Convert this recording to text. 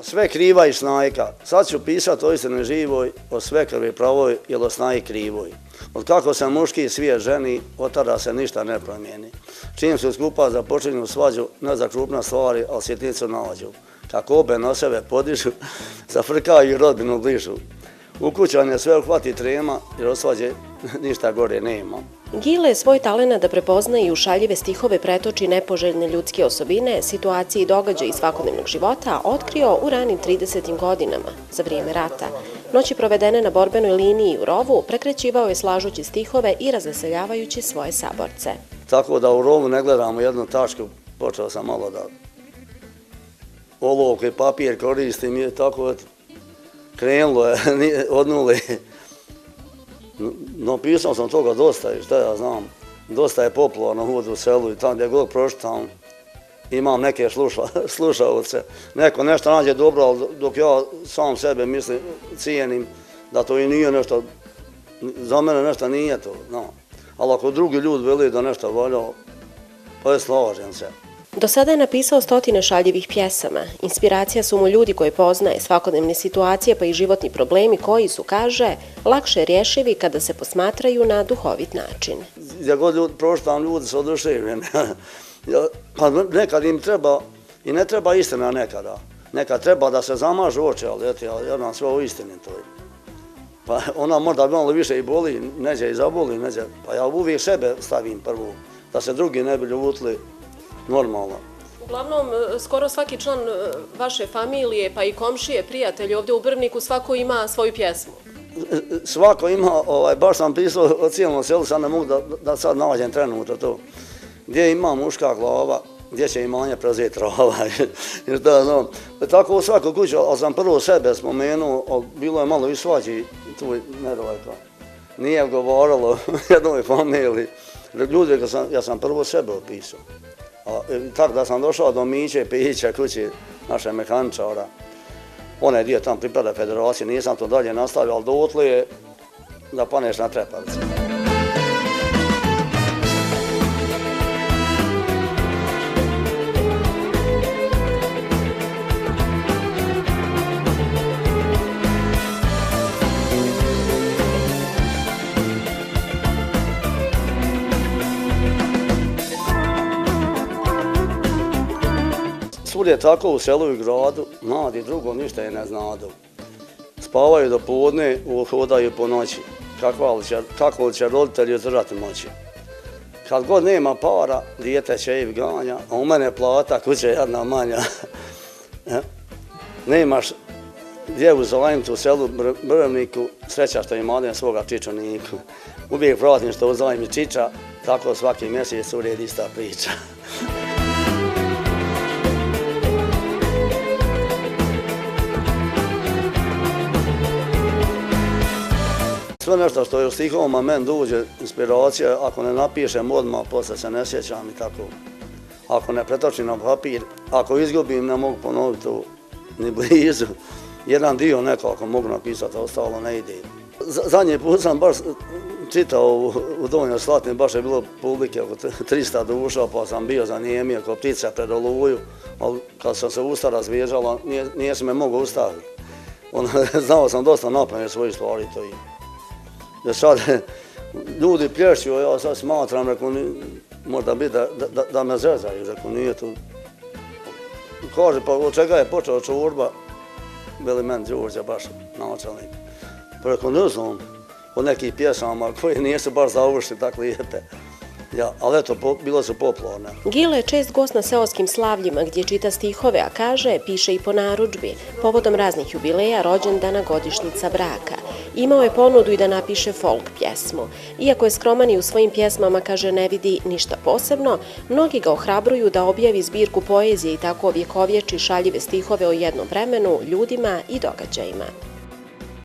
Sve kriva i snajka. Sad ću pisati o istini živoj, o svekrvi pravoj ili o snaji krivoj. Od kako se muški svijet ženi, od tada se ništa ne promijeni. Čim su skupa započinju svađu, ne za krupne stvari, ali sitnicu nađu. Kako obe na sebe podižu, zafrkaju i rodbinu bližu. Ukućanje sve uhvati trema, jer od svađe ništa gore nema. Gile svoj talenat da prepozna i u šaljive stihove pretoči nepoželjne ljudske osobine, situacije i događaje iz svakodnevnog života otkrio u ranim 30. godinama, za vrijeme rata. Noći provedene na borbenoj liniji u rovu prekrećivao je slažući stihove i razveseljavajući svoje saborce. Tako da u rovu ne gledamo jednu tačku, počeo sam malo da olovku i papir koristim i tako krenulo je od nule. No, pisao sam toga dosta i šta ja znam, dosta je popularno ovdje u selu i tam gdje god pročitam imam neke slušalce. Neko nešto nađe dobro, ali dok ja sam sebe mislim, cijenim da to i nije nešto, za mene nešto nije to. No. Ali ako drugi ljudi veli da nešto valja, pa je slažem se. Do sada je napisao stotine šaljivih pjesama. Inspiracija su mu ljudi koje poznaje, svakodnevne situacije pa i životni problemi koji su, kaže, lakše rješivi kada se posmatraju na duhovit način. Gdje god pročitam, ljudi su oduševljeni. Pa nekad im treba, i ne treba istina nekada. Nekad treba da se zamažu oči, ali ja nam sve o istini to je. Pa ona možda malo više i boli, neđe i zaboli, neđe. Pa ja uvijek sebe stavim prvo, da se drugi ne bi ljutili. Normalno. Uglavnom, skoro svaki član vaše familije, pa i komšije, prijatelji ovdje u Brvniku, svako ima svoju pjesmu. Svako ima, baš sam pisao o cijelom selu, sad ne mogu da sad nađem trenutak to. Gdje ima muška glava, gdje će imanje prezeti trava. Tako u svaku kuću, ali sam prvo sebe spomenuo, ali bilo je malo i svađi, tu nedaleko. Nije govorilo jednoj familiji. Ljudi, ja sam prvo sebe opisao. Tako da sam došao do miće, pića, kući naše mehaničara. Onaj dio tam pripada federaciji, nisam to dalje nastavio, ali dotle je da paneš na trepavice. Svud je tako u selu i gradu, mladi drugo ništa je ne znadu. Spavaju do podne, hodaju po noći. Kako li će roditelji izdržati moći? Kad god nema para, dijete čejiv ganja, a u mene plata, kuća je jedna manja. Nemaš gdje uzajmiti u selu Brvniku, sreća što ima svoga čičaniku. Uvijek vratim što uzajmi čiča, tako svaki mjesec uredi ista priča. Sve nešto što je u stihovima meni dođe, inspiracija, ako ne napišem odmah, posle se ne sjećam i tako. Ako ne pretočim na papir, ako izgubim, ne mogu ponoviti to ni blizu. Jedan dio nekako mogu napisati, a ostalo ne ide. Zadnji put sam baš čitao u Donjoj Slatini, baš je bilo publike oko 300 duša, pa sam bio zanijemio kao ptica pred Oluju, ali kad sam se usta razvježala, nije se me mogao ustaviti. Znao sam dosta napamet svojih stvari to i. Da sad ljudi plješću, ja sad smatram, rekao, možda biti da me zezaju, rekao, nije to. Kaže, pa od čega je počela čurba, bili meni Đurđa baš načelnik. Pa rekao, ne znam, od nekih pjesama koje nisu baš završili tako lijepe. Ali eto, bilo su popularne. Gile je čest gost na seoskim slavljima gdje čita stihove, a kaže, piše i po narudžbi, povodom raznih jubileja, rođendana, godišnjica, braka. Imao je ponudu i da napiše folk pjesmu. Iako je skroman i u svojim pjesmama, kaže, ne vidi ništa posebno, mnogi ga ohrabruju da objavi zbirku poezije i tako ovjekovječi šaljive stihove o jednom vremenu, ljudima i događajima.